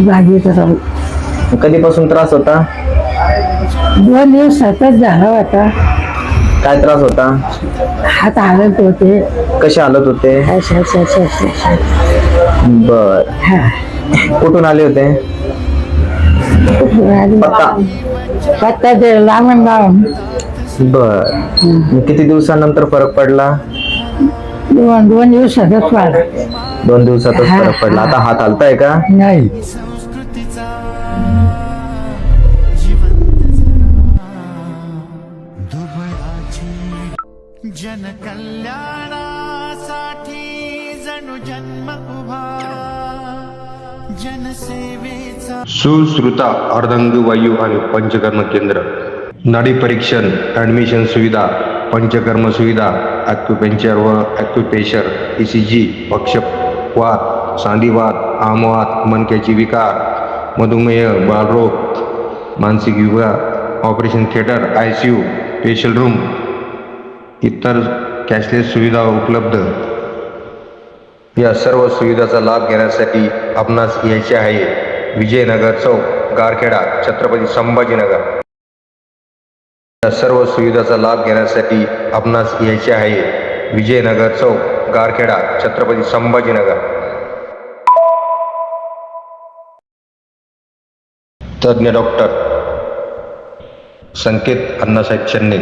जागेत राहू. कधीपासून त्रास होता? 2 दिवसातच झाला होता. काय त्रास होता? हात हालत होते. कसे हालत होते? अशा. बर. हा. कुठून आले होते? पत्ता? पत्ता ते लांब. बर. किती दिवसानंतर फरक पडला? 2 दिवसातच वाढ. 2 दिवसातच फरक पडला. आता हात हलताय का? नाही. जनकल्याणासाठी जणू जन्म उभा जनसेवेचा. सुश्रुता अर्धांगवायू आणि पंचकर्म केंद्र, नाडी परीक्षण, ॲडमिशन सुविधा, पंचकर्म सुविधा, ॲक्युपेंचर व ॲक्युपेशर, ECG, पक्षवात, सांधीवात, आमवात, मणक्याची विकार, मधुमेह, बालरोग, मानसिक विकार, operation theatre, ICU, special room, इतर कॅशलेस सुविधा उपलब्ध. या सर्व सुविधाचा लाभ घेण्यासाठी आपणास यायचे आहे विजयनगर चौक, गारखेडा, छत्रपती संभाजीनगर. या सर्व सुविधाचा लाभ घेण्यासाठी आपणास यायचे आहे विजयनगर चौक, गारखेडा, छत्रपती संभाजीनगर. तज्ञ डॉक्टर संकेत अण्णासाहेब चन्ने.